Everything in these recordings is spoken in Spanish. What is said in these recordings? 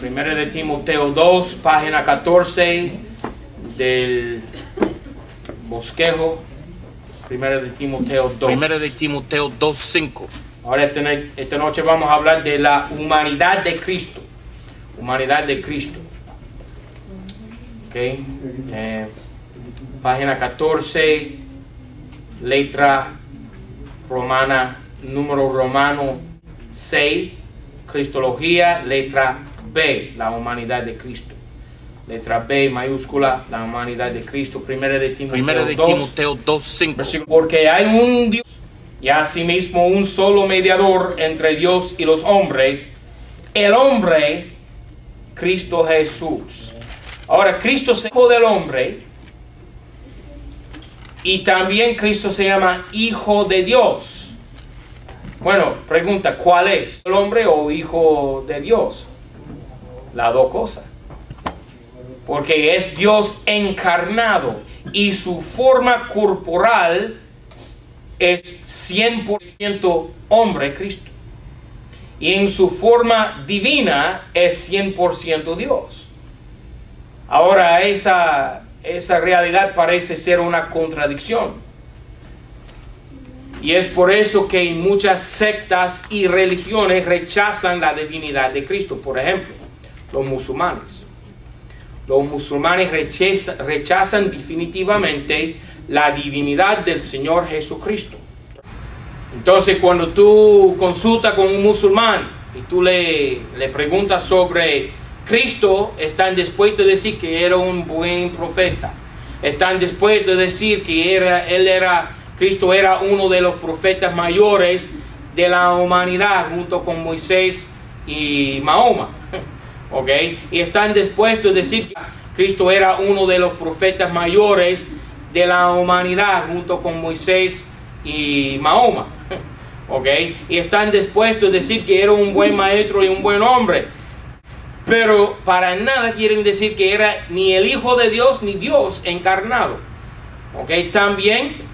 Primera de Timoteo 2, página 14 del bosquejo. Primera de Timoteo 2. Primera de Timoteo 2:5. Ahora esta noche vamos a hablar de la humanidad de Cristo. Humanidad de Cristo. Okay. Página 14, letra romana, número romano 6, Cristología, letra B, la humanidad de Cristo. Letra B mayúscula, la humanidad de Cristo. Primera de Timoteo 2:5. Porque hay un Dios y asimismo un solo mediador entre Dios y los hombres, el hombre, Cristo Jesús. Ahora, Cristo es hijo del hombre y también Cristo se llama hijo de Dios. Bueno, pregunta, ¿cuál es? ¿El hombre o hijo de Dios? Las dos cosas. Porque es Dios encarnado y su forma corporal es 100% hombre, Cristo. Y en su forma divina es 100% Dios. Ahora esa realidad parece ser una contradicción. Y es por eso que muchas sectas y religiones rechazan la divinidad de Cristo. Por ejemplo, los musulmanes. Los musulmanes rechazan definitivamente la divinidad del Señor Jesucristo. Entonces, cuando tú consultas con un musulmán y tú le preguntas sobre Cristo, están dispuestos a decir que era un buen profeta. Están dispuestos a decir que Cristo era uno de los profetas mayores de la humanidad junto con Moisés y Mahoma. ¿Okay? Y están dispuestos a decir que Cristo era uno de los profetas mayores de la humanidad junto con Moisés y Mahoma. ¿Okay? Y están dispuestos a decir que era un buen maestro y un buen hombre. Pero para nada quieren decir que era ni el Hijo de Dios ni Dios encarnado. ¿Okay? También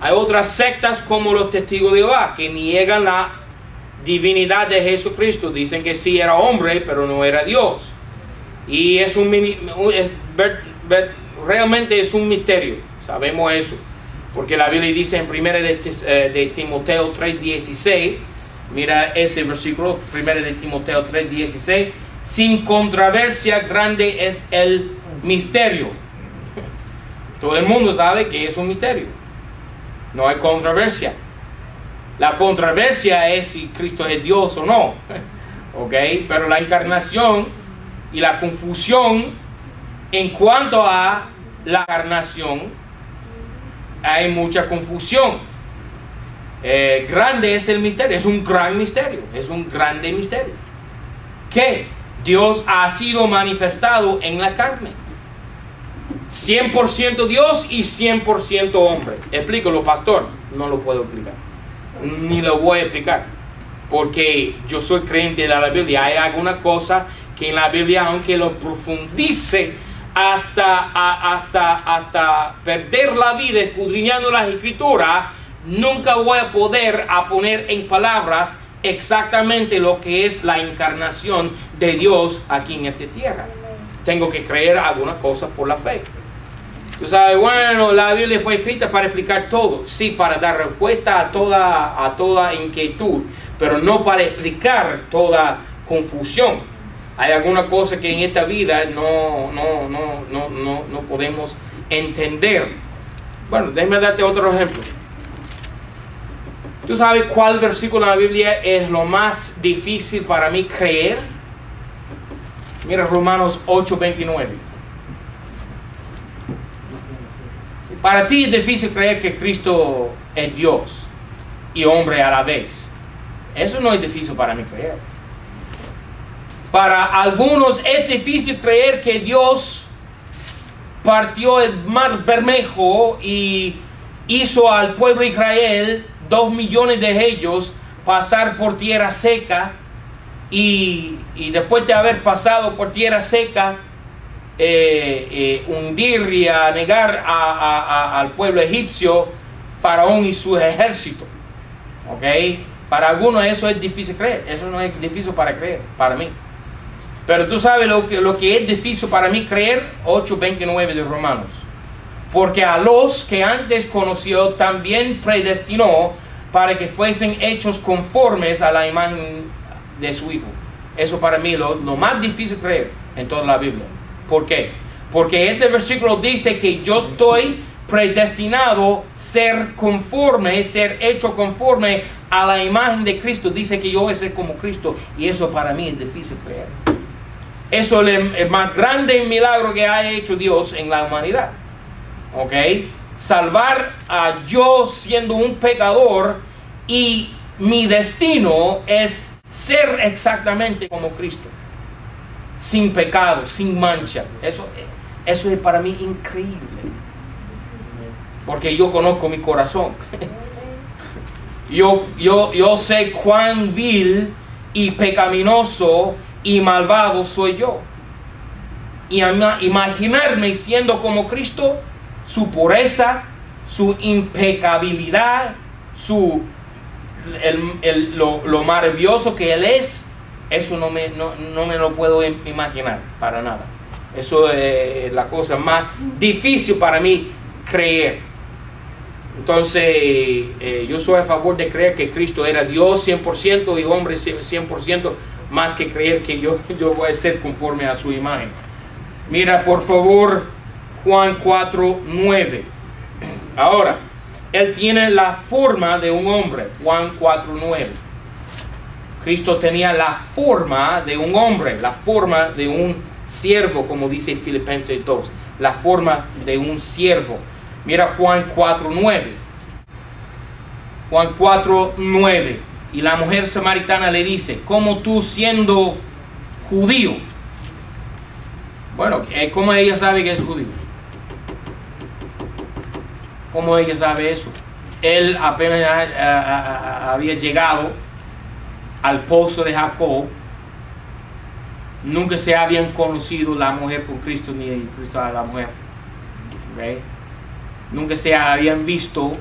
hay otras sectas como los Testigos de Jehová que niegan la divinidad de Jesucristo. Dicen que sí era hombre, pero no era Dios. Y realmente es un misterio. Sabemos eso. Porque la Biblia dice en 1 de Timoteo 3:16, mira ese versículo, 1 de Timoteo 3:16, sin controversia grande es el misterio. Todo el mundo sabe que es un misterio. No hay controversia. La controversia es si Cristo es Dios o no. ¿Okay? Pero la encarnación y la confusión en cuanto a la encarnación, hay mucha confusión. Grande es el misterio, es un gran misterio, es un grande misterio. Que Dios ha sido manifestado en la carne. 100% Dios y 100% hombre. Explícalo, pastor. No lo puedo explicar. Ni lo voy a explicar. Porque yo soy creyente de la Biblia. Hay alguna cosa que en la Biblia, aunque lo profundice hasta perder la vida escudriñando las escrituras, nunca voy a poder poner en palabras exactamente lo que es la encarnación de Dios aquí en esta tierra. Tengo que creer algunas cosas por la fe. Tú sabes, bueno, la Biblia fue escrita para explicar todo. Sí, para dar respuesta a toda inquietud, pero no para explicar toda confusión. Hay alguna cosa que en esta vida no podemos entender. Bueno, déjame darte otro ejemplo. ¿Tú sabes cuál versículo en la Biblia es lo más difícil para mí creer? Mira Romanos 8:29. Para ti es difícil creer que Cristo es Dios y hombre a la vez. Eso no es difícil para mí creer. Para algunos es difícil creer que Dios partió el mar Bermejo y hizo al pueblo de Israel, 2 millones de ellos, pasar por tierra seca y después de haber pasado por tierra seca, hundir y anegar al pueblo egipcio, Faraón y su ejército. ¿Ok? Para algunos eso es difícil creer. Eso no es difícil para creer, para mí. Pero tú sabes lo que es difícil para mí creer, 8:29 de Romanos. Porque a los que antes conoció también predestinó para que fuesen hechos conformes a la imagen de su Hijo. Eso para mí lo más difícil creer en toda la Biblia. ¿Por qué? Porque este versículo dice que yo estoy predestinado ser conforme, ser hecho conforme a la imagen de Cristo. Dice que yo voy a ser como Cristo, y eso para mí es difícil creer. Eso es el más grande milagro que ha hecho Dios en la humanidad. ¿Ok? Salvar a yo siendo un pecador, y mi destino es ser exactamente como Cristo, sin pecado, sin mancha. Eso es para mí increíble, porque yo conozco mi corazón. Yo sé cuán vil y pecaminoso y malvado soy yo. Y imaginarme siendo como Cristo, su pureza, su impecabilidad, lo maravilloso que Él es, eso no me lo puedo imaginar para nada. Eso es la cosa más difícil para mí creer. Entonces, yo soy a favor de creer que Cristo era Dios 100% y hombre 100%, más que creer que yo voy a ser conforme a su imagen. Mira, por favor, Juan 4:9. Ahora, Él tiene la forma de un hombre. Juan 4:9. Cristo tenía la forma de un hombre, la forma de un siervo, como dice Filipenses 2. La forma de un siervo. Mira Juan 4:9. Juan 4:9. Y la mujer samaritana le dice: ¿cómo tú siendo judío? Bueno, ¿cómo ella sabe que es judío? ¿Cómo ella sabe eso? Él apenas había llegado al pozo de Jacob. Nunca se habían conocido la mujer con Cristo, ni Cristo a la mujer. ¿Okay? Nunca se habían visto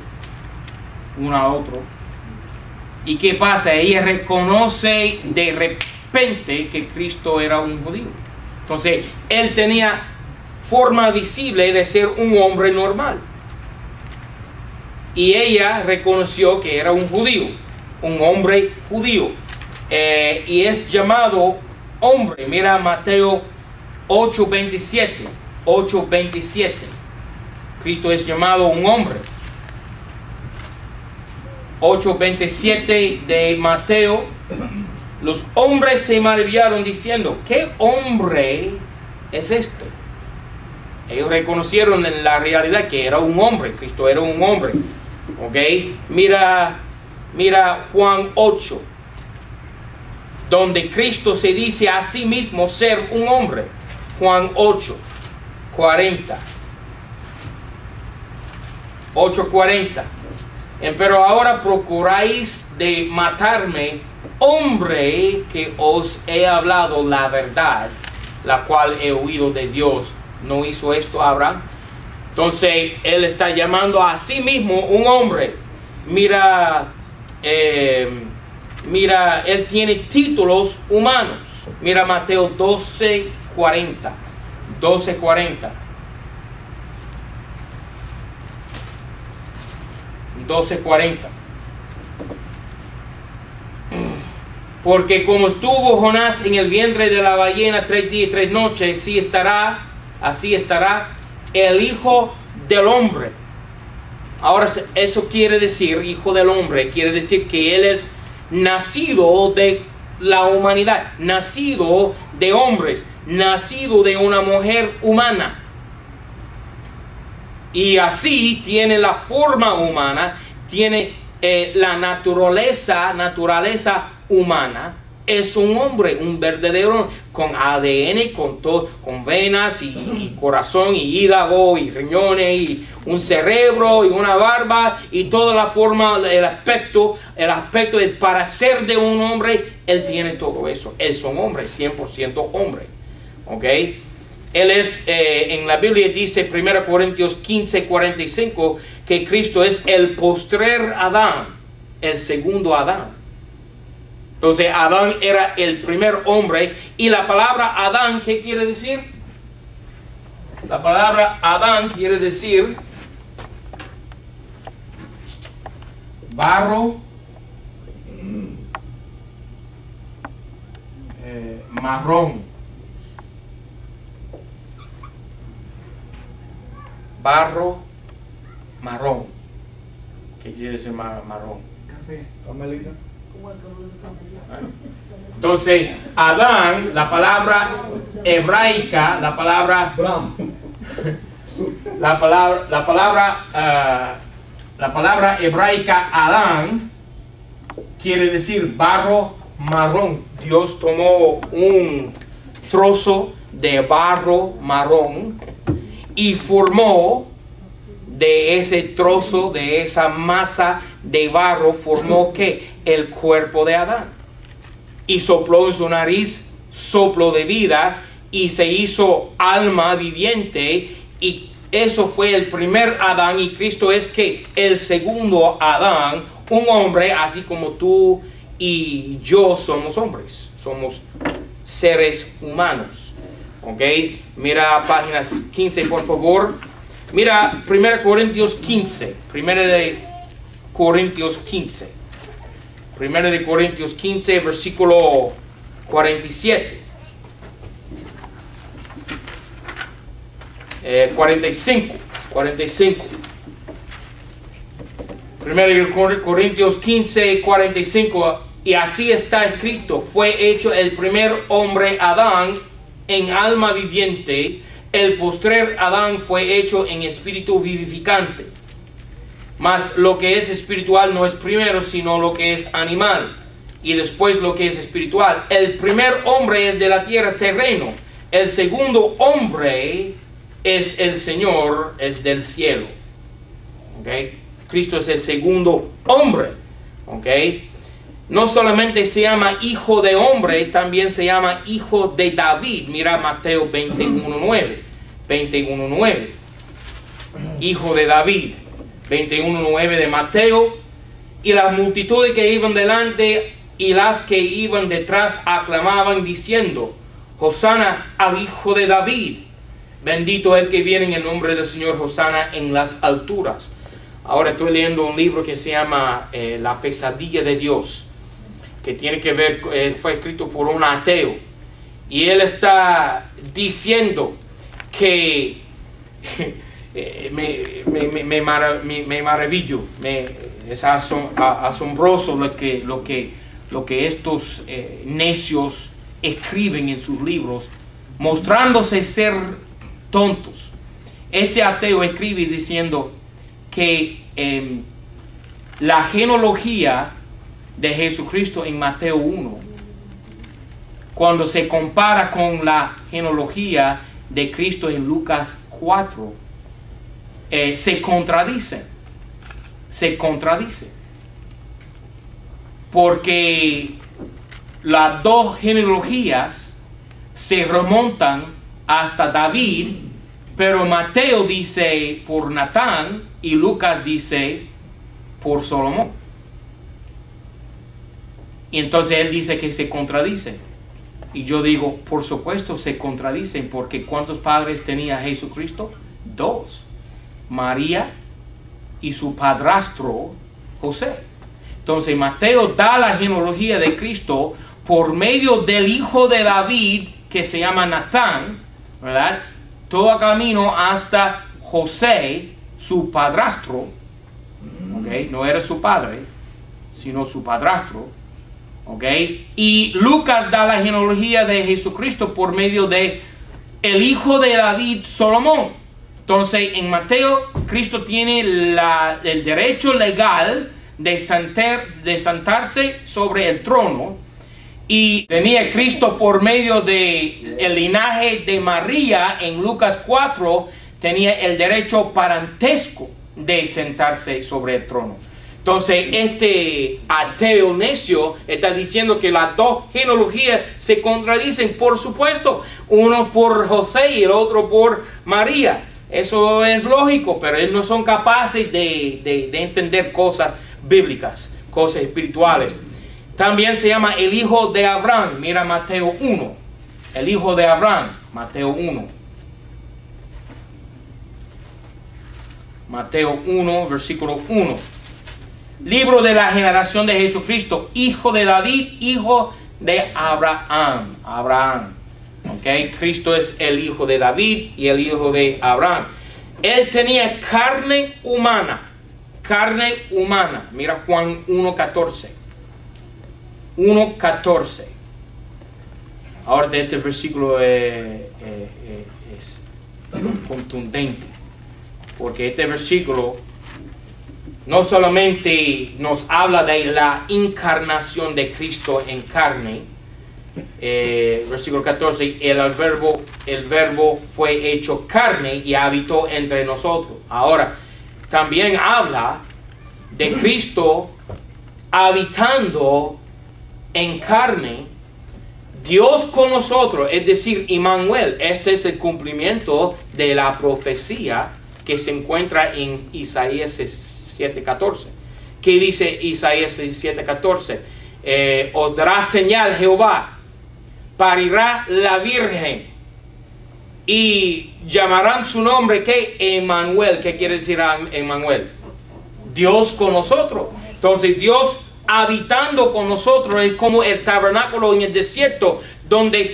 uno a otro. ¿Y qué pasa? Ella reconoce de repente que Cristo era un judío. Entonces, él tenía forma visible de ser un hombre normal. Y ella reconoció que era un judío, un hombre judío. Y es llamado hombre. Mira Mateo 8:27. 8:27. Cristo es llamado un hombre. 8:27 de Mateo. Los hombres se maravillaron diciendo: ¿qué hombre es este? Ellos reconocieron en la realidad que era un hombre. Cristo era un hombre. ¿Ok? Mira Juan 8, donde Cristo se dice a sí mismo ser un hombre. Juan 8:40. 8:40. Pero ahora procuráis de matarme, hombre, que os he hablado la verdad, la cual he oído de Dios. ¿No hizo esto Abraham? Entonces, él está llamando a sí mismo un hombre. Mira, él tiene títulos humanos. Mira Mateo 12:40. 12:40. 12:40. Porque como estuvo Jonás en el vientre de la ballena 3 días y 3 noches, así estará el Hijo del Hombre. Ahora, eso quiere decir, Hijo del Hombre, quiere decir que Él es nacido de la humanidad, nacido de hombres, nacido de una mujer humana. Y así tiene la forma humana, tiene la naturaleza humana. Es un hombre, un verdadero, con ADN, con venas y corazón y hígado y riñones y un cerebro y una barba y toda la forma, el aspecto para ser de un hombre. Él tiene todo eso. Él es un hombre, 100% hombre. ¿Ok? Él es, en la Biblia dice 1 Corintios 15:45 que Cristo es el postrer Adán, el segundo Adán. Entonces Adán era el primer hombre. Y la palabra Adán, ¿qué quiere decir? La palabra Adán quiere decir barro, marrón. Barro, marrón. ¿Qué quiere decir marrón? Café, camelita. Entonces, Adán, la palabra hebraica, la palabra hebraica Adán quiere decir barro marrón. Dios tomó un trozo de barro marrón y formó de ese trozo, de esa masa de barro, formó que el cuerpo de Adán. Y sopló en su nariz soplo de vida y se hizo alma viviente, y eso fue el primer Adán. Y Cristo es que el segundo Adán, un hombre así como tú y yo somos hombres, somos seres humanos. ¿Ok? Mira páginas 15 por favor. Mira 1 Corintios 15. 1 Corintios 15. 1 Corintios 15, versículo 47. 45. 1 Corintios 15, 45. Y así está escrito: fue hecho el primer hombre Adán en alma viviente, el postrer Adán fue hecho en espíritu vivificante. Mas lo que es espiritual no es primero, sino lo que es animal, y después lo que es espiritual. El primer hombre es de la tierra, terreno. El segundo hombre es el Señor, es del cielo. ¿Okay? Cristo es el segundo hombre. ¿Okay? No solamente se llama hijo de hombre, también se llama hijo de David. Mira Mateo 21:9. 21:9. Hijo de David. 21:9 de Mateo. Y las multitudes que iban delante y las que iban detrás aclamaban diciendo: Hosana al hijo de David. Bendito el que viene en el nombre del Señor, Hosana en las alturas. Ahora estoy leyendo un libro que se llama La pesadilla de Dios, que tiene que ver, fue escrito por un ateo, y él está diciendo que me maravillo, es asombroso lo que estos necios escriben en sus libros, mostrándose ser tontos. Este ateo escribe diciendo que la genealogía de Jesucristo en Mateo 1, cuando se compara con la genealogía de Cristo en Lucas 4, se contradice, porque las dos genealogías se remontan hasta David, pero Mateo dice por Natán y Lucas dice por Salomón. Y entonces él dice que se contradice. Y yo digo, por supuesto se contradicen, porque ¿cuántos padres tenía Jesucristo? 2. María y su padrastro José. Entonces Mateo da la genealogía de Cristo por medio del hijo de David, que se llama Natán, ¿verdad? Todo camino hasta José, su padrastro. ¿Okay? No era su padre, sino su padrastro. ¿Okay? Y Lucas da la genealogía de Jesucristo por medio de el hijo de David, Salomón. Entonces en Mateo, Cristo tiene el derecho legal de sentarse sobre el trono, y tenía Cristo por medio de el linaje de María en Lucas 4, tenía el derecho parentesco de sentarse sobre el trono. Entonces este ateo necio está diciendo que las dos genealogías se contradicen. Por supuesto, uno por José y el otro por María. Eso es lógico, pero ellos no son capaces de entender cosas bíblicas, cosas espirituales. También se llama el hijo de Abraham. Mira Mateo 1. El hijo de Abraham. Mateo 1. Mateo 1, versículo 1. Libro de la generación de Jesucristo. Hijo de David, hijo de Abraham. Abraham. Ok. Cristo es el hijo de David y el hijo de Abraham. Él tenía carne humana. Carne humana. Mira Juan 1:14. 1:14. Ahora este versículo es contundente, porque este versículo no solamente nos habla de la encarnación de Cristo en carne, versículo 14, el verbo fue hecho carne y habitó entre nosotros. Ahora, también habla de Cristo habitando en carne, Dios con nosotros, es decir, Emmanuel. Este es el cumplimiento de la profecía que se encuentra en Isaías 7:14. ¿Qué dice Isaías 7:14? Os dará señal Jehová, parirá la Virgen y llamarán su nombre, ¿qué? Emmanuel. ¿Qué quiere decir Emmanuel? Dios con nosotros. Entonces Dios habitando con nosotros es como el tabernáculo en el desierto, donde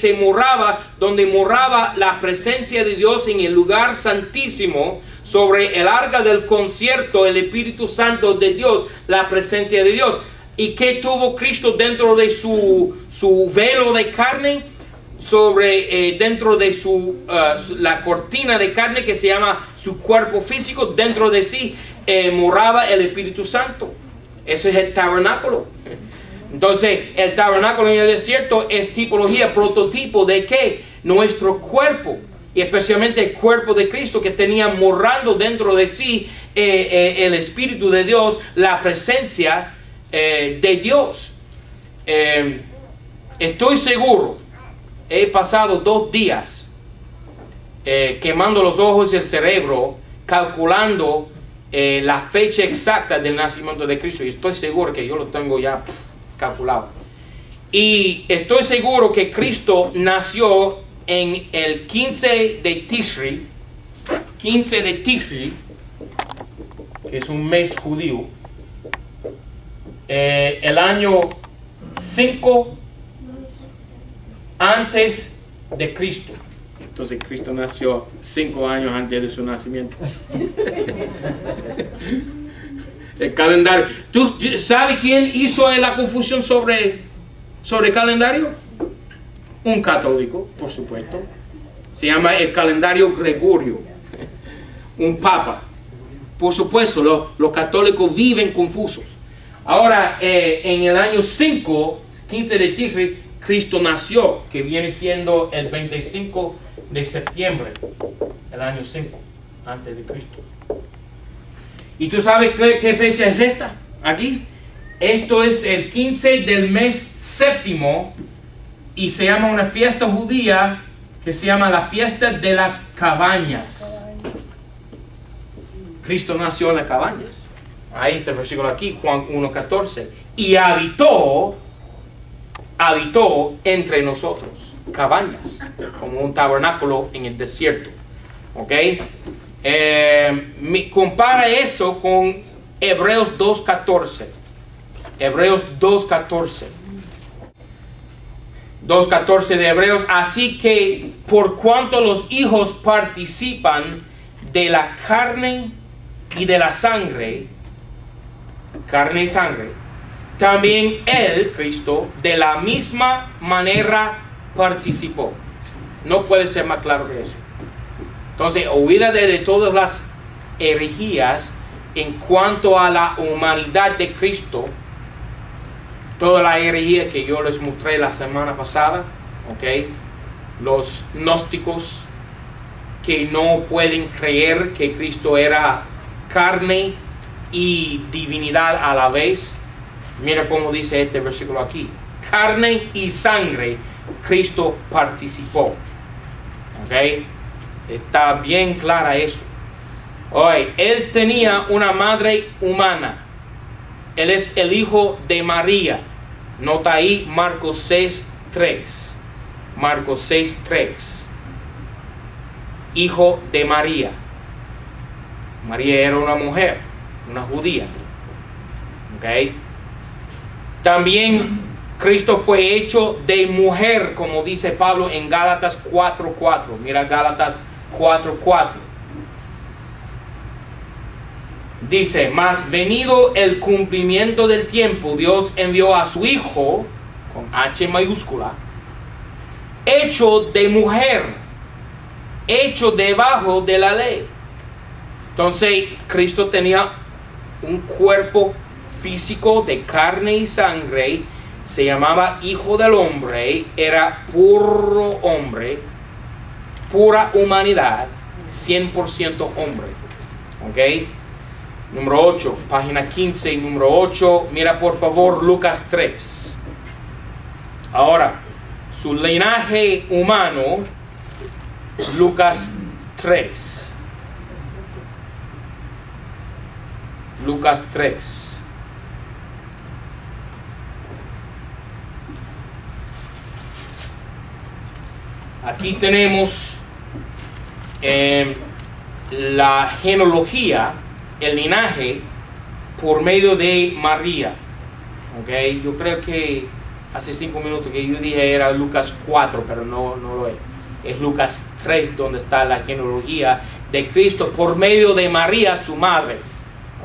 moraba la presencia de Dios en el lugar santísimo, sobre el arca del concierto, el Espíritu Santo de Dios, la presencia de Dios. ¿Y qué tuvo Cristo dentro de su velo de carne? Dentro de la cortina de carne que se llama su cuerpo físico, dentro de sí moraba el Espíritu Santo. Eso es el tabernáculo. Entonces, el tabernáculo en el desierto es tipología, prototipo de ¿qué? Nuestro cuerpo, y especialmente el cuerpo de Cristo, que tenía morando dentro de sí el Espíritu de Dios, la presencia de Dios. Estoy seguro, he pasado 2 días quemando los ojos y el cerebro, calculando la fecha exacta del nacimiento de Cristo, y estoy seguro que yo lo tengo ya calculado. Y estoy seguro que Cristo nació en el 15 de Tishri, que es un mes judío, el año 5 antes de Cristo. Entonces Cristo nació 5 años antes de su nacimiento. El calendario. ¿Tú sabes quién hizo la confusión sobre el calendario? Un católico, por supuesto. Se llama el calendario Gregorio. Un papa. Por supuesto, los católicos viven confusos. Ahora, en el año 5, 15 de Tishri, Cristo nació, que viene siendo el 25 de septiembre, el año 5, antes de Cristo. ¿Y tú sabes qué fecha es esta? Aquí. Esto es el 15 del mes séptimo, y se llama una fiesta judía que se llama la fiesta de las cabañas. Cristo nació en las cabañas. Ahí está el versículo aquí, Juan 1:14. Y habitó entre nosotros. Cabañas, como un tabernáculo en el desierto. ¿Ok? Compara eso con Hebreos 2:14. Hebreos 2:14. 2:14 de Hebreos. Así que por cuanto los hijos participan de la carne y de la sangre, carne y sangre, también él, Cristo, de la misma manera participó. No puede ser más claro que eso. Entonces, olvídate de todas las herejías en cuanto a la humanidad de Cristo. Toda la herejía que yo les mostré la semana pasada, ¿ok? Los gnósticos que no pueden creer que Cristo era carne y divinidad a la vez. Mira cómo dice este versículo aquí. Carne y sangre, Cristo participó. ¿Ok? Está bien clara eso. Hoy, él tenía una madre humana. Él es el hijo de María. Nota ahí Marcos 6:3. Marcos 6:3. Hijo de María. María era una mujer, una judía. ¿Ok? También Cristo fue hecho de mujer, como dice Pablo en Gálatas 4:4. Mira Gálatas 4:4. Dice, mas venido el cumplimiento del tiempo, Dios envió a su Hijo, con H mayúscula, hecho de mujer, hecho debajo de la ley. Entonces, Cristo tenía un cuerpo físico de carne y sangre, se llamaba Hijo del Hombre, era puro hombre, pura humanidad, 100% hombre. ¿Ok? Número 8, página 15, número 8. Mira por favor Lucas 3. Ahora, su linaje humano, Lucas 3. Lucas 3. Aquí tenemos la genealogía, el linaje por medio de María. Okay, yo creo que hace 5 minutos que yo dije era Lucas 4, pero no lo es. Es Lucas 3 donde está la genealogía de Cristo por medio de María, su madre.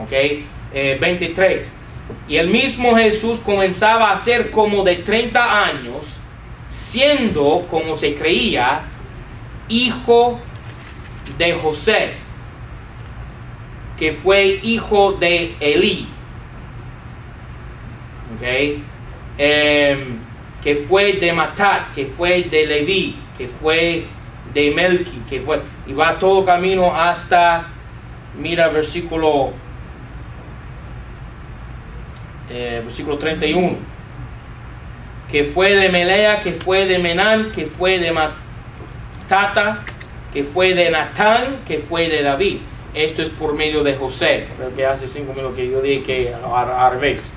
Okay, 23. Y el mismo Jesús comenzaba a ser como de 30 años, siendo, como se creía, hijo de José, que fue hijo de Elí, ¿okay? Que fue de Matat, que fue de Leví, que fue de Melqui, que fue, y va todo camino hasta, mira, versículo 31, que fue de Melea, que fue de Menán, que fue de Matata, que fue de Natán, que fue de David. Esto es por medio de José. Creo que hace 5 minutos que yo dije que al revés.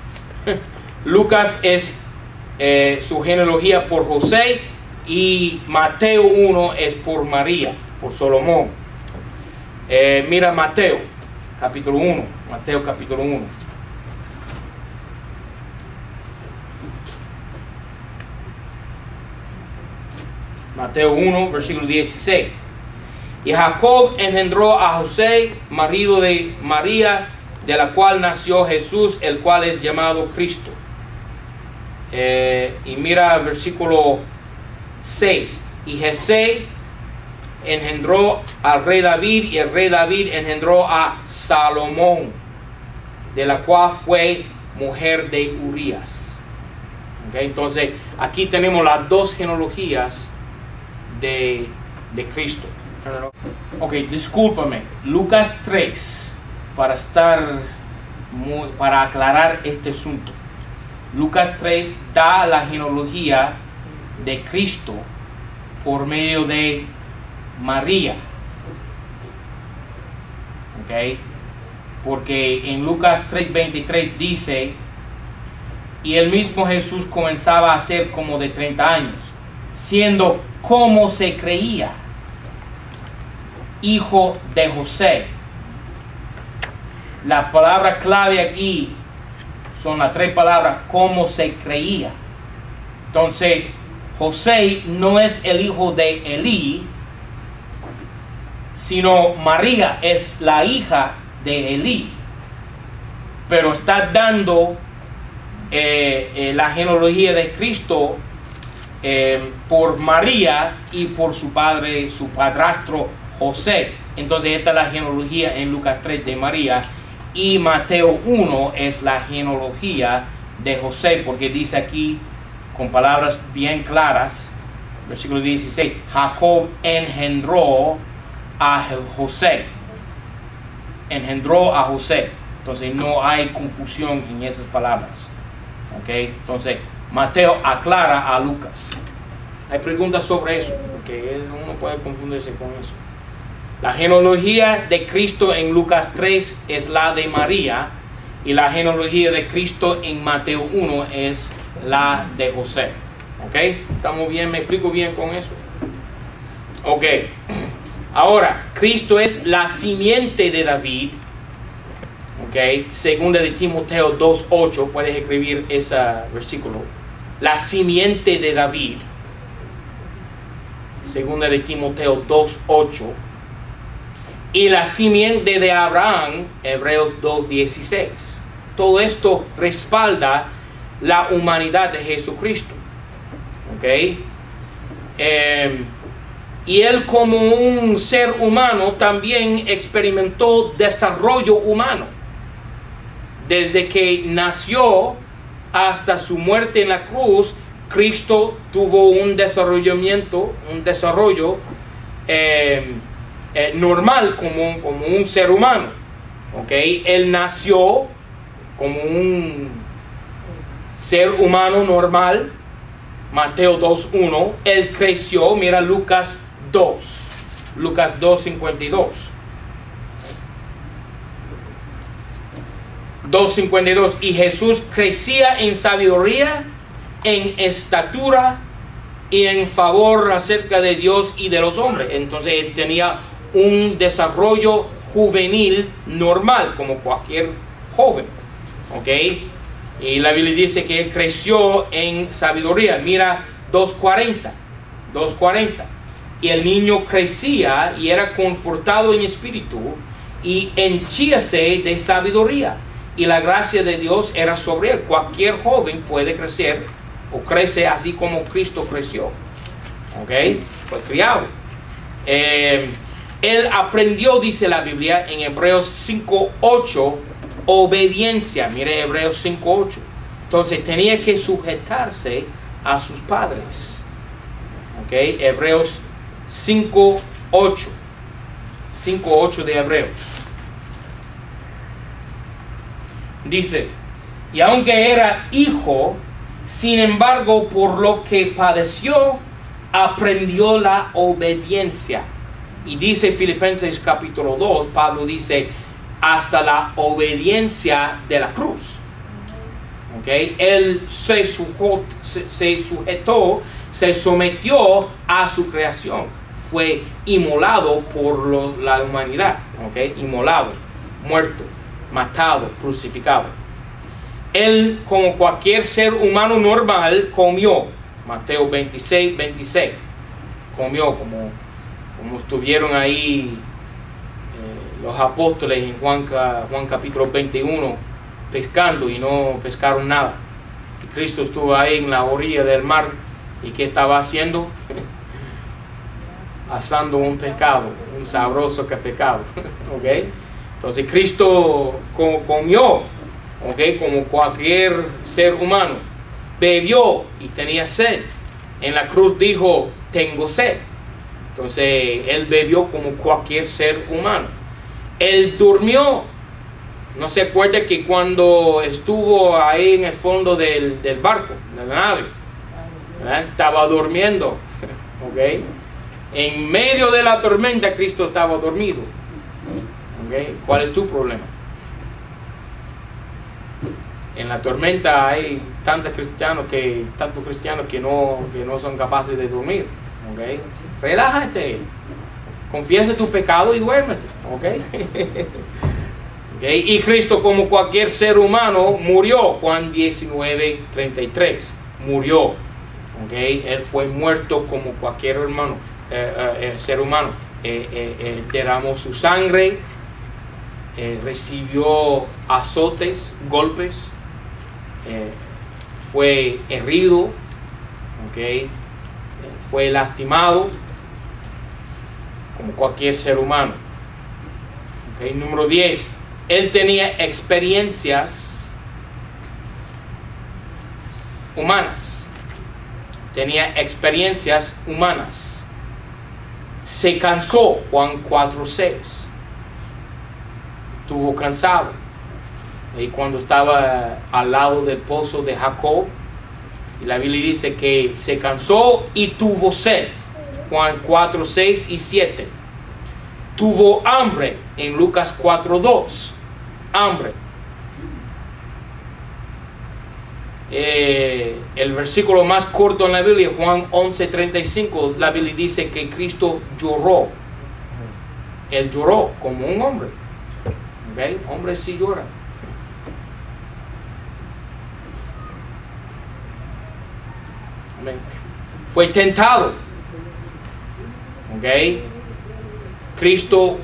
Lucas es su genealogía por José, y Mateo 1 es por María, por Salomón. Mira Mateo capítulo 1. Mateo capítulo 1. Mateo 1, versículo 16. Y Jacob engendró a José, marido de María, de la cual nació Jesús, el cual es llamado Cristo. Y mira versículo 6. Y Jesé engendró al rey David, y el rey David engendró a Salomón, de la cual fue mujer de Urías. Okay, entonces aquí tenemos las dos genealogías de Cristo. Ok, discúlpame, Lucas 3, para aclarar este asunto. Lucas 3 da la genealogía de Cristo por medio de María. Ok, porque en Lucas 3:23 dice, y el mismo Jesús comenzaba a ser como de 30 años, siendo como se creía, hijo de José. La palabra clave aquí son las 3 palabras, como se creía. Entonces, José no es el hijo de Elí, sino María es la hija de Elí. Pero está dando la genealogía de Cristo por María y por su padre, su padrastro José. Entonces esta es la genealogía en Lucas 3 de María, y Mateo 1 es la genealogía de José, porque dice aquí con palabras bien claras, versículo 16, Jacob engendró a José. Engendró a José. Entonces no hay confusión en esas palabras. Okay, entonces Mateo aclara a Lucas. Hay preguntas sobre eso, porque uno puede confundirse con eso. La genealogía de Cristo en Lucas 3 es la de María, y la genealogía de Cristo en Mateo 1 es la de José. ¿Ok? ¿Estamos bien? ¿Me explico bien con eso? Ok. Ahora, Cristo es la simiente de David. ¿Ok? Segunda de Timoteo 2:8. Puedes escribir ese versículo. La simiente de David. Segunda de Timoteo 2:8. Y la simiente de Abraham, Hebreos 2:16. Todo esto respalda la humanidad de Jesucristo. ¿Ok? Y él como un ser humano también experimentó desarrollo humano. Desde que nació hasta su muerte en la cruz, Cristo tuvo un desarrollo normal como un ser humano. ¿Okay? Él nació como un ser humano normal, Mateo 2:1. Él creció, mira Lucas 2:52. 2:52. Y Jesús crecía en sabiduría, en estatura y en favor acerca de Dios y de los hombres. Entonces él tenía un desarrollo juvenil normal como cualquier joven. ¿Ok? Y la Biblia dice que él creció en sabiduría. Mira 2:40. Y el niño crecía y era confortado en espíritu y henchíase de sabiduría. Y la gracia de Dios era sobre él. Cualquier joven puede crecer o crece así como Cristo creció. ¿Ok? Fue criado. Él aprendió, dice la Biblia en Hebreos 5:8, obediencia. Mire Hebreos 5:8. Entonces tenía que sujetarse a sus padres. ¿Ok? Hebreos 5:8. 5:8 de Hebreos. Dice, y aunque era hijo, sin embargo, por lo que padeció, aprendió la obediencia. Y dice Filipenses capítulo 2, Pablo dice, hasta la obediencia de la cruz. ¿Okay? Él se sujetó, se sometió a su creación. Fue inmolado por la humanidad. ¿Okay? Inmolado, muerto, matado, crucificado. Él, como cualquier ser humano normal, comió. Mateo 26:26. Comió como estuvieron ahí los apóstoles en Juan capítulo 21 pescando y no pescaron nada. Y Cristo estuvo ahí en la orilla del mar. ¿Y qué estaba haciendo? Asando un pescado, un sabroso pescado. ¿Okay? Entonces Cristo comió, ¿okay? Como cualquier ser humano. Bebió y tenía sed. En la cruz dijo, tengo sed. Entonces él bebió como cualquier ser humano. Él durmió. No se acuerda que cuando estuvo ahí en el fondo del barco, de la nave, ¿verdad? Estaba durmiendo. ¿Okay? En medio de la tormenta Cristo estaba dormido. ¿Okay? ¿Cuál es tu problema? En la tormenta hay tantos cristianos que no son capaces de dormir. ¿Okay? Relájate, confiesa tu pecado y duérmete. ¿Okay? ¿Okay? Y Cristo, como cualquier ser humano, murió. Juan 19:33. Murió. ¿Okay? Él fue muerto como cualquier ser humano. Derramó su sangre, recibió azotes, golpes, fue herido, ¿okay? Fue lastimado como cualquier ser humano. ¿Okay? Número 10. Él tenía experiencias humanas. Tenía experiencias humanas. Se cansó, Juan 4:6. Estuvo cansado. Y cuando estaba al lado del pozo de Jacob, y la Biblia dice que se cansó y tuvo sed. Juan 4:6 y 7. Tuvo hambre en Lucas 4:2. Hambre. el versículo más corto en la Biblia, Juan 11:35, la Biblia dice que Cristo lloró. Él lloró como un hombre. ¿Okay? Hombres sí lloran. Amén. Fue tentado. ¿Okay? Cristo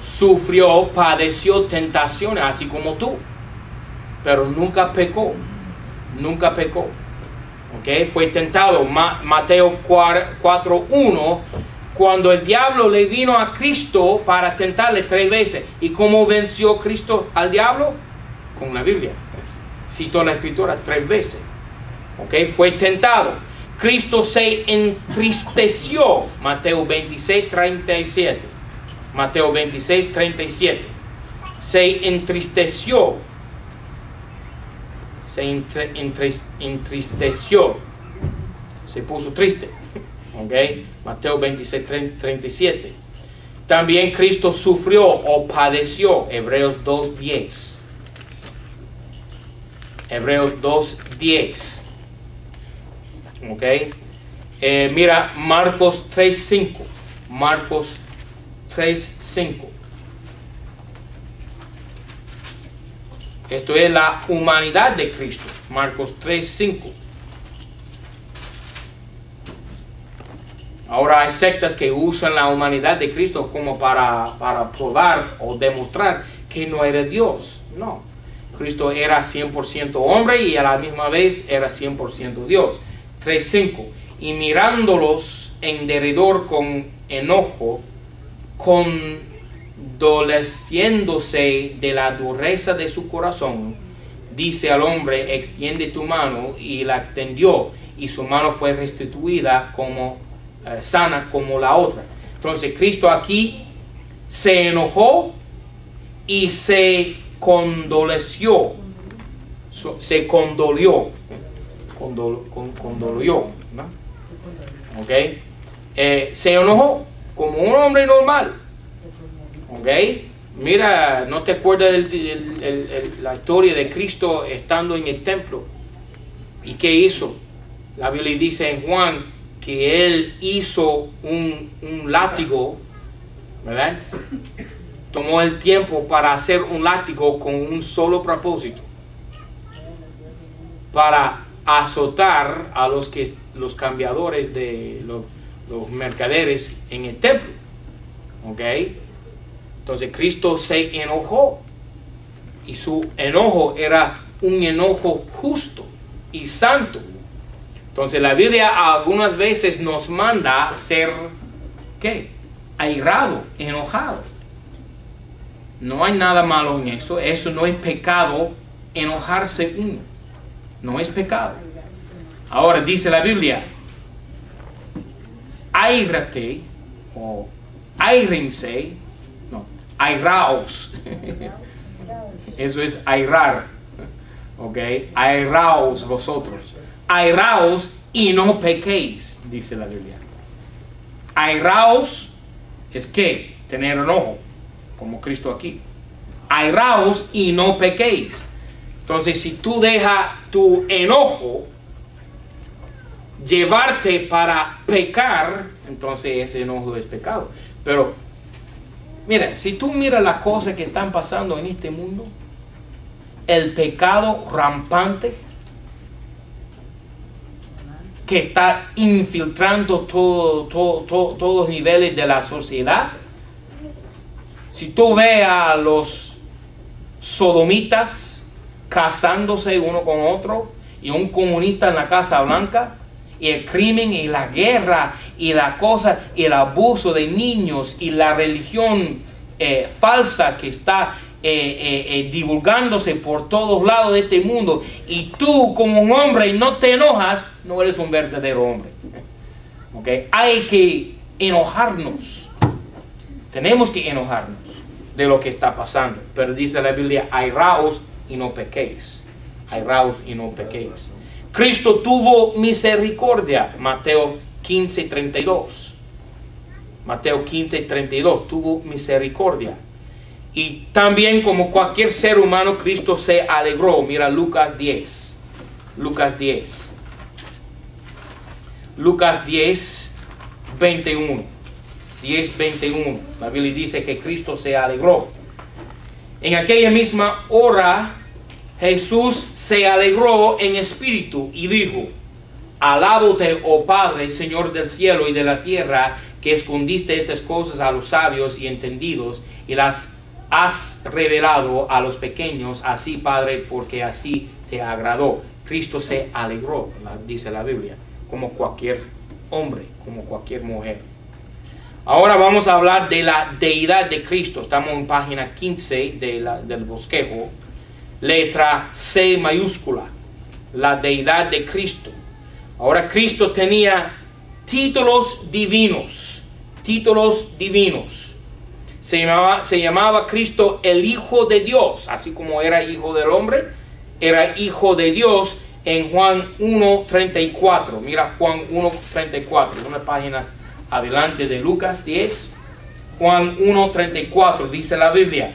sufrió, padeció tentaciones, así como tú. Pero nunca pecó. Nunca pecó. ¿Okay? Fue tentado. Mateo 4:1. Cuando el diablo le vino a Cristo para tentarle 3 veces. ¿Y cómo venció Cristo al diablo? Con la Biblia. Citó la escritura 3 veces. ¿Okay? Fue tentado. Cristo se entristeció. Mateo 26:37. Mateo 26:37. Se entristeció. Se entristeció. Se puso triste. Okay. Mateo 26:37. También Cristo sufrió o padeció. Hebreos 2:10. Hebreos 2:10. Okay. Mira Marcos 3:5. Marcos 3:5. Esto es la humanidad de Cristo. Marcos 3:5. Ahora hay sectas que usan la humanidad de Cristo como para probar o demostrar que no era Dios. No. Cristo era 100% hombre y a la misma vez era 100% Dios. 3:5. Y mirándolos en derredor con enojo, condoleciéndose de la dureza de su corazón, dice al hombre: extiende tu mano, y la extendió, y su mano fue restituida como sana como la otra. Entonces Cristo aquí se enojó y se condoleció, se condolió, condolió, ¿no? Okay. Se enojó como un hombre normal. Okay. Mira, ¿no te acuerdas la historia de Cristo estando en el templo? ¿Y qué hizo? La Biblia dice en Juan que él hizo un látigo, ¿verdad? Tomó el tiempo para hacer un látigo con un solo propósito: para azotar a los cambiadores de los mercaderes en el templo. ¿Ok? Entonces Cristo se enojó, y su enojo era un enojo justo y santo. Entonces la Biblia algunas veces nos manda a ser, ¿qué? Airado, enojado. No hay nada malo en eso. Eso no es pecado, enojarse uno. No es pecado. Ahora dice la Biblia: aírate, o aírense, no, airaos. Eso es airar. Ok, airaos vosotros. Airaos y no pequéis, dice la Biblia. Airaos es que tener enojo, como Cristo aquí. Airaos y no pequéis. Entonces, si tú dejas tu enojo llevarte para pecar, entonces ese enojo es pecado. Pero mira, si tú miras las cosas que están pasando en este mundo, el pecado rampante que está infiltrando todos los niveles de la sociedad. Si tú ves a los sodomitas casándose uno con otro, y un comunista en la Casa Blanca, y el crimen y la guerra y la cosa y el abuso de niños y la religión falsa que está divulgándose por todos lados de este mundo, y tú como un hombre no te enojas, no eres un verdadero hombre. ¿Okay? Hay que enojarnos. Tenemos que enojarnos de lo que está pasando. Pero dice la Biblia: airaos y no pequéis. Airaos y no pequéis. Cristo tuvo misericordia. Mateo 15:32. Mateo 15:32. Tuvo misericordia. Y también como cualquier ser humano, Cristo se alegró. Mira Lucas 10. Lucas 10. Lucas 10, 21. 10, 21. La Biblia dice que Cristo se alegró. En aquella misma hora, Jesús se alegró en espíritu y dijo: Alábote, oh Padre, Señor del cielo y de la tierra, que escondiste estas cosas a los sabios y entendidos y las has revelado a los pequeños. Así, Padre, porque así te agradó. Cristo se alegró, dice la Biblia, como cualquier hombre, como cualquier mujer. Ahora vamos a hablar de la deidad de Cristo. Estamos en página 15 del bosquejo. Letra C mayúscula. La deidad de Cristo. Ahora Cristo tenía títulos divinos. Títulos divinos. Se llamaba Cristo el Hijo de Dios. Así como era hijo del hombre, era hijo de Dios en Juan 1:34. Mira Juan 1:34. Una página adelante de Lucas 10. Juan 1:34 dice la Biblia: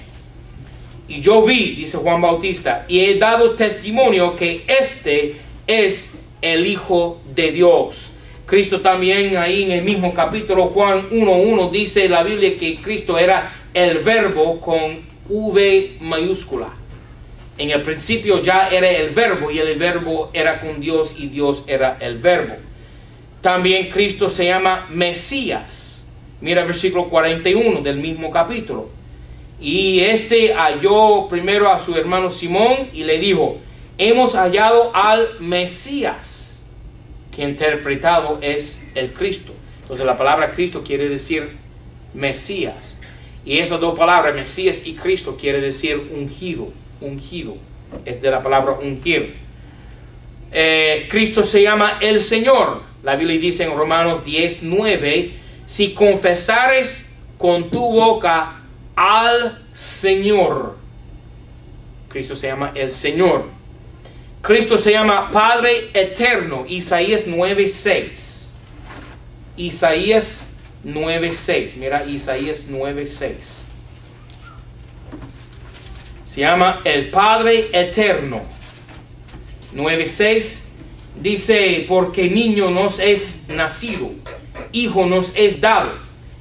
Y yo vi, dice Juan Bautista, y he dado testimonio que este es el Hijo de Dios. Cristo también ahí en el mismo capítulo, Juan 1:1, dice la Biblia que Cristo era el verbo con V mayúscula. En el principio ya era el verbo, y el verbo era con Dios y Dios era el verbo. También Cristo se llama Mesías. Mira el versículo 41 del mismo capítulo. Y halló primero a su hermano Simón y le dijo: hemos hallado al Mesías, que interpretado es el Cristo. Entonces la palabra Cristo quiere decir Mesías. Y esas dos palabras, Mesías y Cristo, quiere decir ungido. Ungido. Es de la palabra ungir. Cristo se llama el Señor. La Biblia dice en Romanos 10:9: si confesares con tu boca al Señor. Cristo se llama el Señor. Cristo se llama Padre Eterno. Isaías 9:6. Isaías 9:6. Mira Isaías 9:6. Se llama el Padre Eterno. 9:6 dice: porque niño nos es nacido, hijo nos es dado,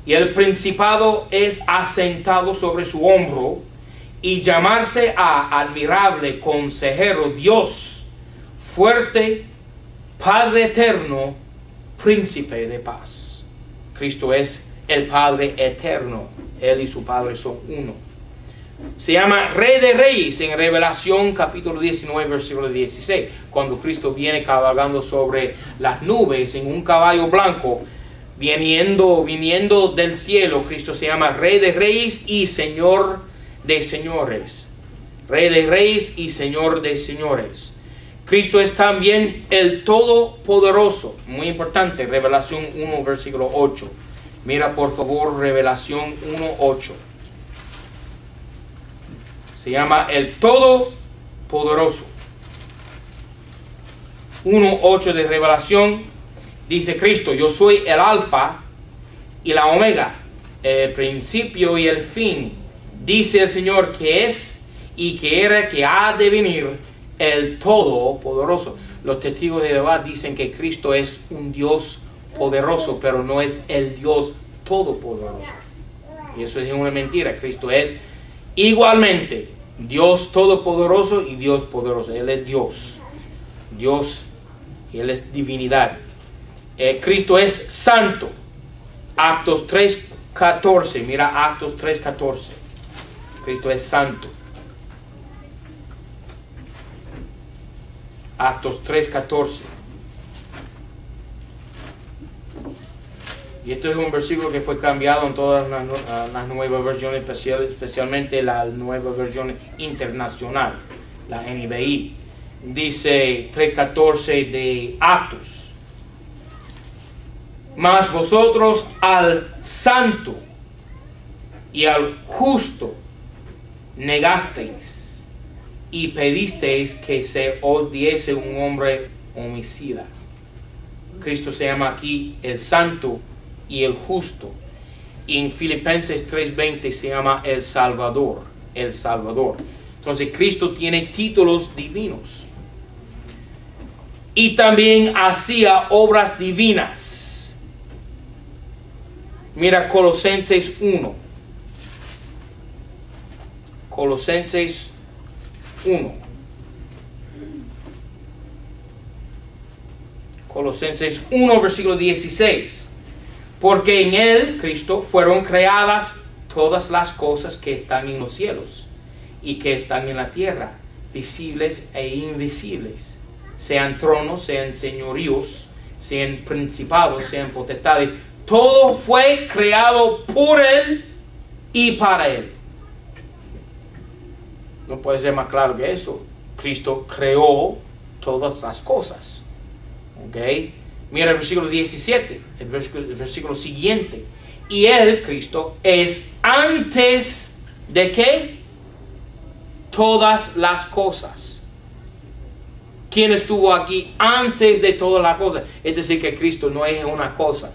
y el principado es asentado sobre su hombro, y llamarse a admirable consejero, Dios fuerte, Padre eterno, príncipe de paz. Cristo es el Padre eterno. Él y su Padre son uno. Se llama Rey de Reyes en Revelación capítulo 19 versículo 16. Cuando Cristo viene cabalgando sobre las nubes en un caballo blanco, viniendo del cielo, Cristo se llama Rey de Reyes y Señor de Señores. Rey de Reyes y Señor de Señores. Cristo es también el Todopoderoso. Muy importante, Revelación 1 versículo 8. Mira por favor Revelación 1:8. Se llama el Todopoderoso. 1:8 de Revelación dice Cristo: yo soy el Alfa y la Omega, el principio y el fin. Dice el Señor que es y que era, que ha de venir, el Todopoderoso. Los testigos de Jehová dicen que Cristo es un Dios poderoso, pero no es el Dios todopoderoso. Y eso es una mentira. Cristo es igualmente Dios todopoderoso y Dios poderoso. Él es Dios. Dios, y Él es divinidad. Cristo es santo. Actos 3:14. Mira Actos 3:14. Cristo es santo. Actos 3:14. Y esto es un versículo que fue cambiado en todas las nuevas versiones, especialmente la nueva versión internacional, la NBI. Dice 3:14 de Actos: mas vosotros al santo y al justo negasteis y pedisteis que se os diese un hombre homicida. Cristo se llama aquí el santo y el justo. Y en Filipenses 3:20 se llama el Salvador. El Salvador. Entonces Cristo tiene títulos divinos. Y también hacía obras divinas. Mira Colosenses 1. Colosenses 1. Colosenses 1, versículo 16. Porque en Él, Cristo, fueron creadas todas las cosas que están en los cielos y que están en la tierra, visibles e invisibles, sean tronos, sean señoríos, sean principados, sean potestades. Todo fue creado por Él y para Él. No puede ser más claro que eso. Cristo creó todas las cosas. ¿Ok? Mira el versículo 17, el versículo siguiente. Y Él, Cristo, es antes de ¿qué? Todas las cosas. ¿Quién estuvo aquí antes de todas las cosas? Es decir, que Cristo no es una cosa.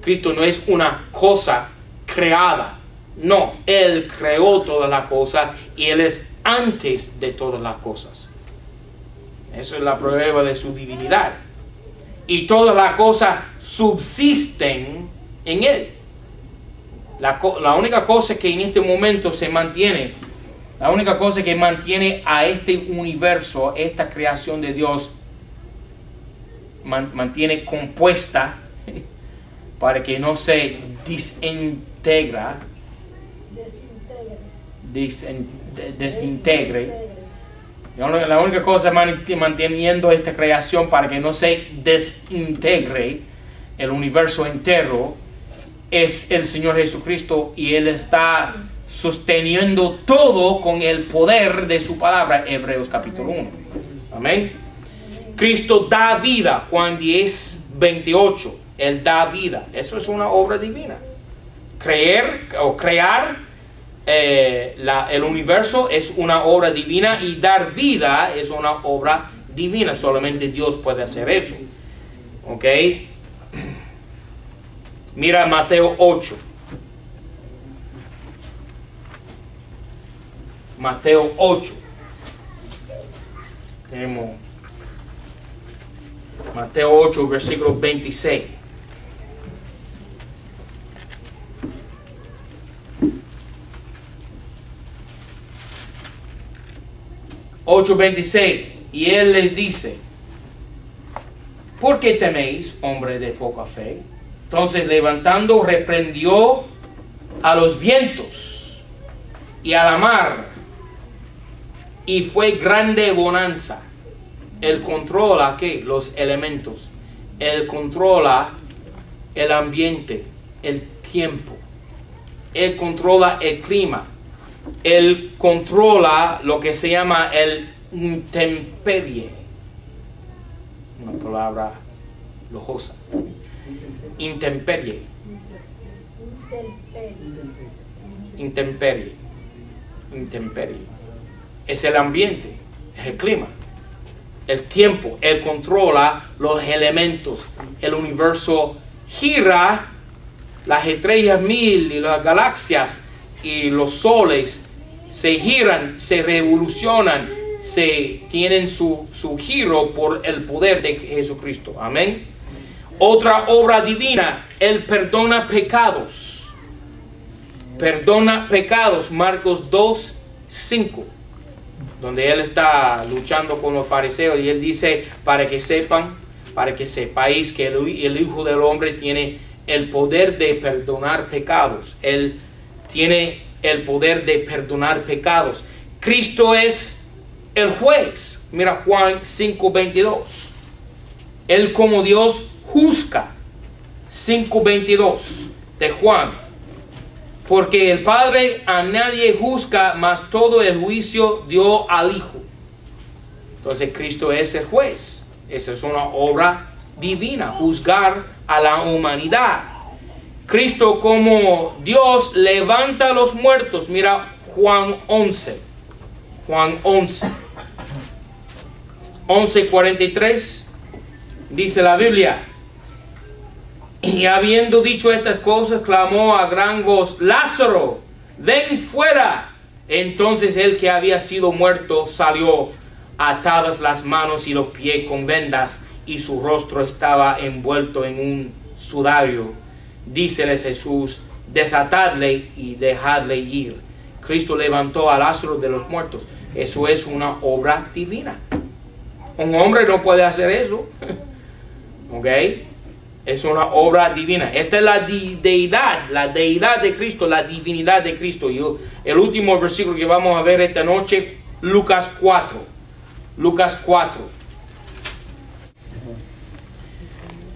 Cristo no es una cosa creada. No, Él creó todas las cosas y Él es antes de todas las cosas. Eso es la prueba de su divinidad. Y todas las cosas subsisten en Él. La única cosa que en este momento se mantiene, la única cosa que mantiene a este universo, esta creación de Dios, mantiene compuesta para que no se desintegre. La única cosa manteniendo esta creación para que no se desintegre el universo entero es el Señor Jesucristo, y Él está sosteniendo todo con el poder de su palabra. Hebreos capítulo 1. Amén. Cristo da vida. Juan 10:28. Él da vida. Eso es una obra divina. Crear el universo es una obra divina, y dar vida es una obra divina. Solamente Dios puede hacer eso. ¿Ok? Mira Mateo 8. Mateo 8. Tenemos Mateo 8, versículo 26. Y Él les dice: ¿por qué teméis, hombre de poca fe? Entonces, levantando, reprendió a los vientos y a la mar, y fue grande bonanza. Él controla ¿qué? Los elementos. Él controla el ambiente, el tiempo. Él controla el clima. Él controla lo que se llama el intemperie. Una palabra lojosa. Intemperie. Intemperie. Intemperie. Es el ambiente, es el clima, el tiempo. Él controla los elementos. El universo gira, las estrellas mil y las galaxias y los soles se giran, se revolucionan, tienen su giro por el poder de Jesucristo. Amén. Otra obra divina: Él perdona pecados. Perdona pecados. Marcos 2:5, donde Él está luchando con los fariseos, y Él dice: para que sepan, para que sepáis que el Hijo del Hombre tiene el poder de perdonar pecados. Él tiene el poder de perdonar pecados. Cristo es el juez. Mira Juan 5:22. Él como Dios juzga. 5:22 de Juan. Porque el Padre a nadie juzga, mas todo el juicio dio al Hijo. Entonces Cristo es el juez. Esa es una obra divina, juzgar a la humanidad. Cristo como Dios levanta a los muertos. Mira Juan 11. Juan 11. 11:43. Dice la Biblia: Y habiendo dicho estas cosas, clamó a gran voz: Lázaro, ven fuera. Entonces el que había sido muerto salió, atadas las manos y los pies con vendas, y su rostro estaba envuelto en un sudario. Díceles Jesús: desatadle y dejadle ir. Cristo levantó a Lázaro de los muertos. Eso es una obra divina. Un hombre no puede hacer eso. ¿Ok? Es una obra divina. Esta es la deidad de Cristo, la divinidad de Cristo. Y el último versículo que vamos a ver esta noche, Lucas 4. Lucas 4.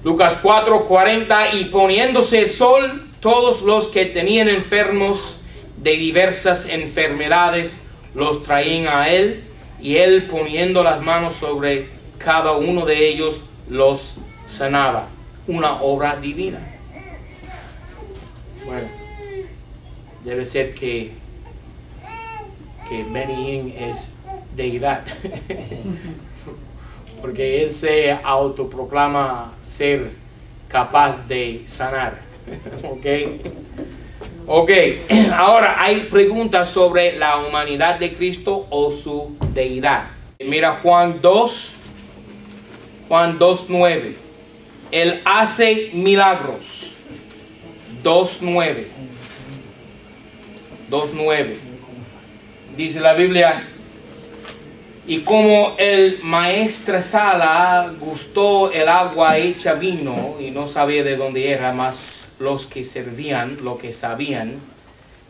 Lucas 4, 40. Y poniéndose el sol, todos los que tenían enfermos de diversas enfermedades los traían a él, y él, poniendo las manos sobre cada uno de ellos, los sanaba. Una obra divina. Bueno, debe ser que Benny Hinn es deidad, porque él se autoproclama ser capaz de sanar. Ok, ahora hay preguntas sobre la humanidad de Cristo o su deidad. Mira Juan 2:9. Él hace milagros. 2:9. Dice la Biblia: y como el maestresala gustó el agua hecha vino y no sabía de dónde era, mas los que servían, lo que sabían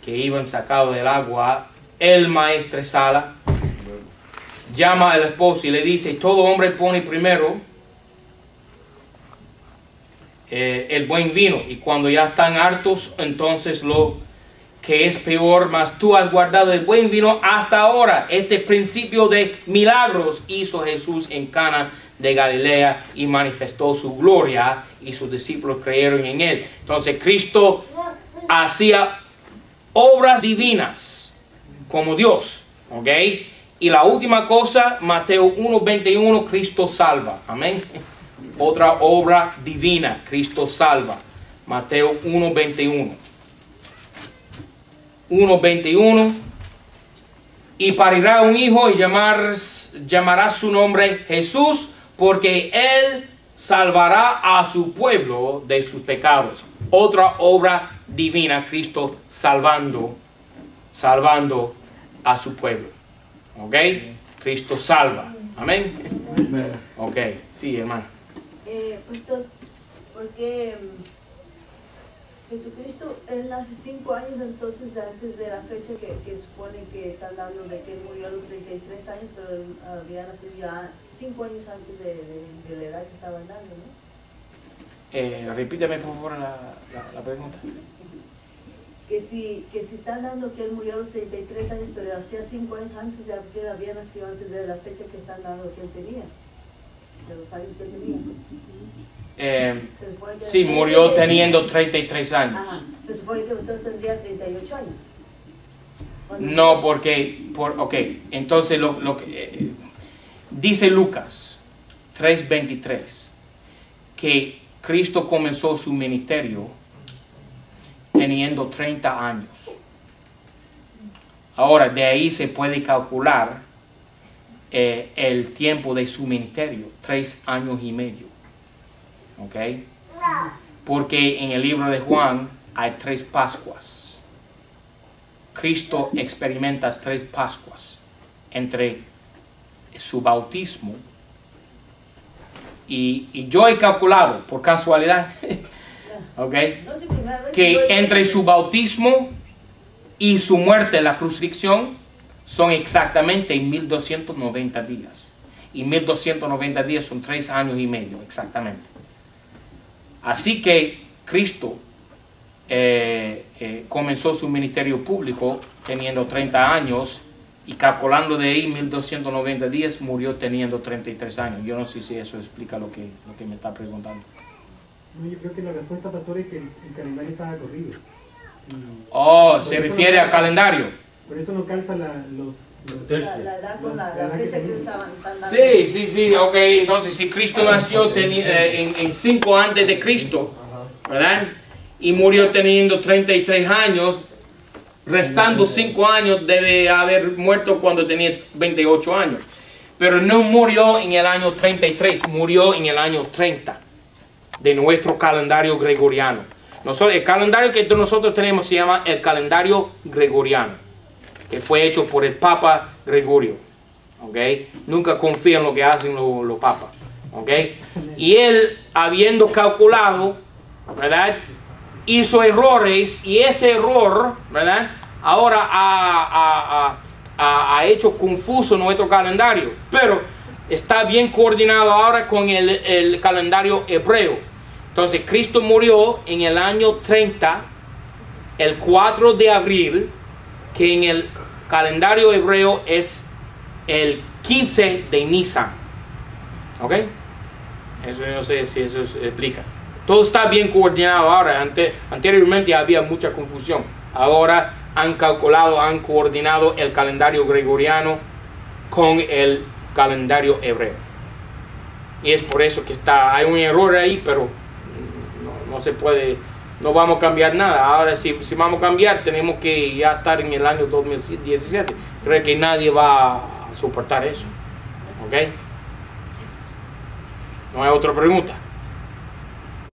que iban sacados del agua, el maestresala llama al esposo y le dice: todo hombre pone primero el buen vino, y cuando ya están hartos, entonces lo que es peor, mas tú has guardado el buen vino hasta ahora. Este principio de milagros hizo Jesús en Cana de Galilea y manifestó su gloria, y sus discípulos creyeron en él. Entonces Cristo hacía obras divinas como Dios, ¿ok? Y la última cosa, Mateo 1:21, Cristo salva. Amén. Otra obra divina, Cristo salva. Mateo 1:21. 1:21. Y parirá un hijo y llamará su nombre Jesús, porque él salvará a su pueblo de sus pecados. Otra obra divina, Cristo salvando a su pueblo. ¿Ok? Cristo salva. Amén. Ok, sí, hermano. Pastor, porque Jesucristo, él nace 5 años entonces antes de la fecha que supone que están dando de que él murió a los 33 años, pero él había nacido ya 5 años antes de la edad que estaban dando, ¿no? Repíteme por favor la pregunta. Que si están dando que él murió a los 33 años, pero hacía 5 años antes de que él había nacido, antes de la fecha que están dando que él tenía, de los años que él tenía. Sí, murió teniendo 33 años. Ajá, se supone que entonces tendría 38 años. No, ok, entonces lo que dice Lucas 3:23, que Cristo comenzó su ministerio teniendo 30 años. Ahora, de ahí se puede calcular el tiempo de su ministerio, 3 años y medio. ¿Ok? Porque en el libro de Juan hay 3 Pascuas. Cristo experimenta 3 Pascuas entre su bautismo y yo he calculado por casualidad, ¿ok? Que entre su bautismo y su muerte en la crucifixión son exactamente 1290 días. Y 1290 días son 3 años y medio exactamente. Así que Cristo comenzó su ministerio público teniendo 30 años y calculando de ahí 1290 días murió teniendo 33 años. Yo no sé si eso explica lo que me está preguntando. No, yo creo que la respuesta, pastor, es que el calendario estaba corrido. Se refiere al calendario. Por eso no calza la edad con la fecha que estaban dando. Sí, ok. Entonces, si Cristo nació en 5 antes de Cristo, ¿verdad? Y murió teniendo 33 años, restando 5 años, debe haber muerto cuando tenía 28 años. Pero no murió en el año 33, murió en el año 30 de nuestro calendario gregoriano. El calendario que nosotros tenemos se llama el calendario gregoriano, que fue hecho por el Papa Gregorio. ¿Okay? Nunca confía en lo que hacen los papas. ¿Okay? Y él, habiendo calculado, ¿verdad?, hizo errores, y ese error, ¿verdad?, ahora ha hecho confuso nuestro calendario, pero está bien coordinado ahora con el calendario hebreo. Entonces Cristo murió en el año 30, el 4 de abril, que en el calendario hebreo es el 15 de Nisan. ¿Ok? Eso no sé si eso se explica. Todo está bien coordinado ahora. Anteriormente había mucha confusión. Ahora han calculado, han coordinado el calendario gregoriano con el calendario hebreo. Y es por eso que hay un error ahí, pero no se puede, no vamos a cambiar nada. Ahora si vamos a cambiar, tenemos que ya estar en el año 2017. Creo que nadie va a soportar eso. ¿Ok? ¿No hay otra pregunta?